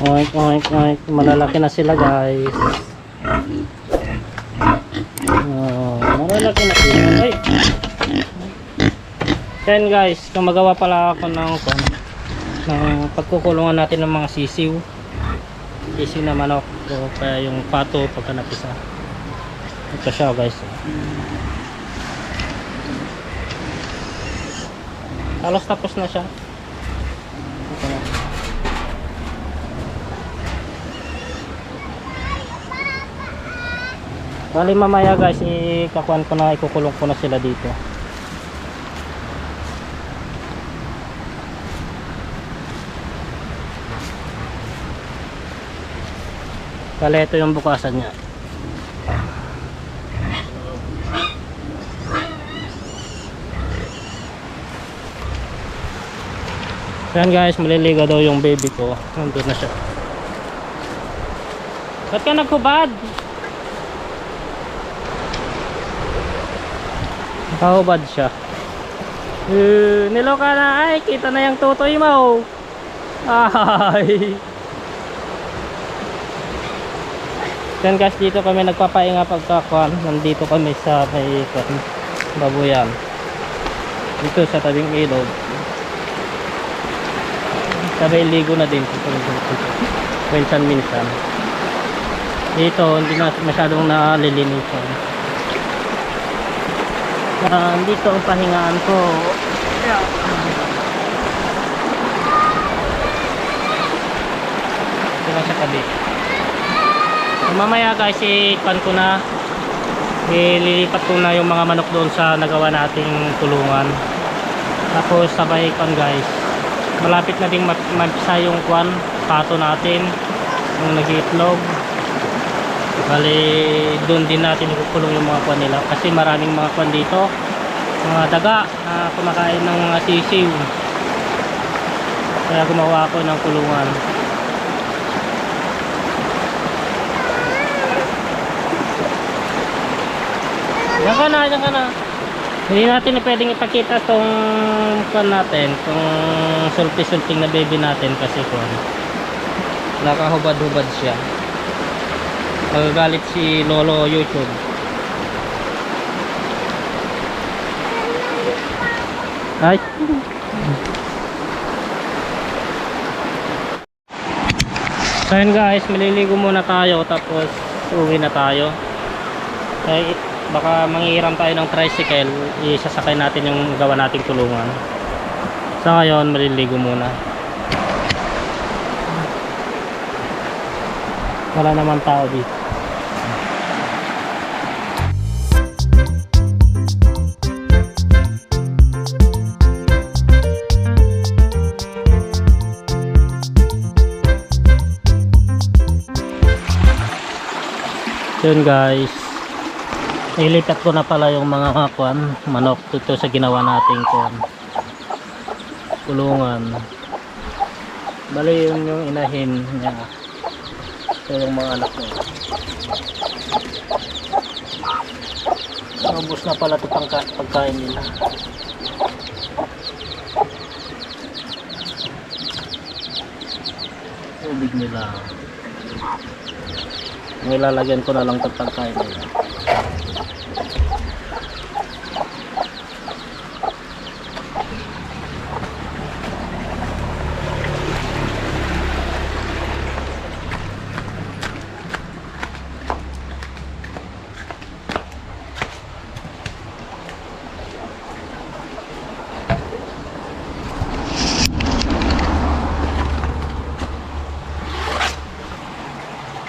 Oink, oink, oink. Malalaki na sila, guys. Malalaki na sila. Ay. Yan, guys. Gumagawa pala ako ng pagkukulungan natin ng mga sisiw. Sisiw na manok. O kaya yung pato pagka napisa. Ito siya, guys. Halos tapos na siya. Ito na. Bali mamaya, guys, ikukulong ko na sila dito. Bali ito yung bukasan niya. Yan, guys, maliligo daw yung baby ko. Nandun na siya. Ba't ka naghubad? Nakahubad siya. Niloka na. Ay, kita na yung tutoy mo. Ay. Yan, guys, dito kami nagpapahinga pagkakuan. Nandito kami sa may babuyan. Dito sa tabing ilog. Sabay ligo na din minsan. Dito hindi na masyadong nalilinisan. Dito ang pahingaan ko. Ito na sa tabi. Mamaya, guys, ipan ko na, ililipat ko na yung mga manok doon sa nagawa nating tulungan. Tapos sabay kan, guys, malapit na ding mapisa yung kwan pato natin yung nag-iitlog. Bali doon din natin ikukulong yung mga kwan nila kasi maraming mga kwan dito, mga daga na kumakain ng mga sisiw, kaya gumawa ako ng kulungan. Diyan ka na. Hindi natin pwedeng ipakita tong kwan natin, tong sulpi-sulping na baby natin kasi kwan nakahubad-hubad siya. Magagalit si Lolo YouTube. Ay. So yun, guys, maliligo muna tayo tapos uwi na tayo. Ay, baka manghihiram tayo ng tricycle, isasakay natin yung gawa nating tulungan. Sa ngayon maliligo muna. Wala naman tao dito. Yun, guys, ilipat ko na pala yung mga manok dito sa ginawa nating kulungan. Bali yun yung inahin niya. Ito yung mga anak niya. Ubus na pala ito pagkain nila. Tubig nila. Nilalagyan ko na lang ito pagkain nila.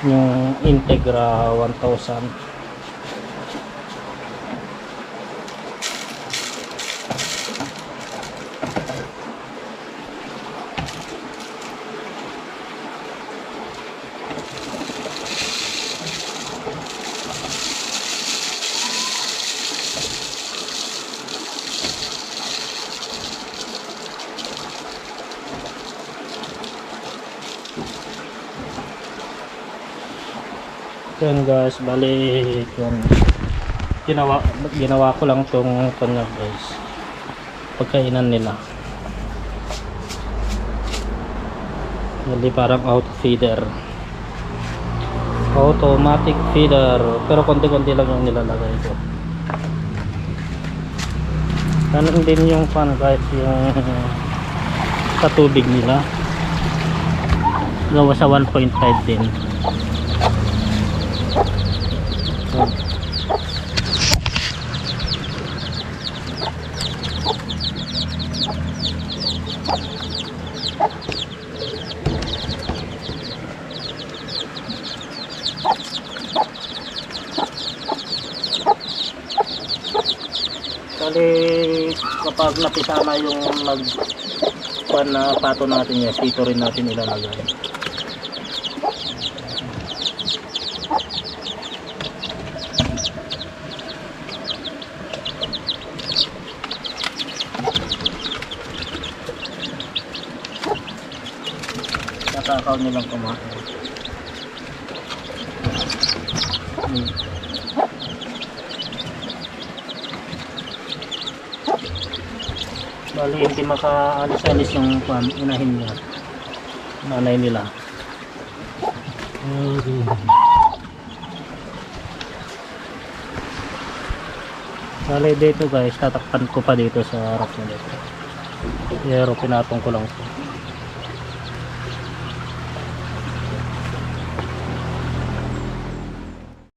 Yung Integra 1000. Yan, guys, bali ginawa ko lang tong kanya, guys, pagkainan nila. Hindi parang auto feeder. Automatic feeder. Pero konti-konti lang yung nilalagay ko. Ganun din yung fan guys, yung sa tubig nila. Gawa sa 1.5 din. So, Kali kapag napisa na yung pan na pato natin yan, dito rin natin ilalagay. Nakakaw nilang kumain. Bali hindi makaalis-alis yung inahin niya, nanay nila. Bali dito guys, tatakpan ko pa dito sa harap nila. Pero pinatong ko lang po.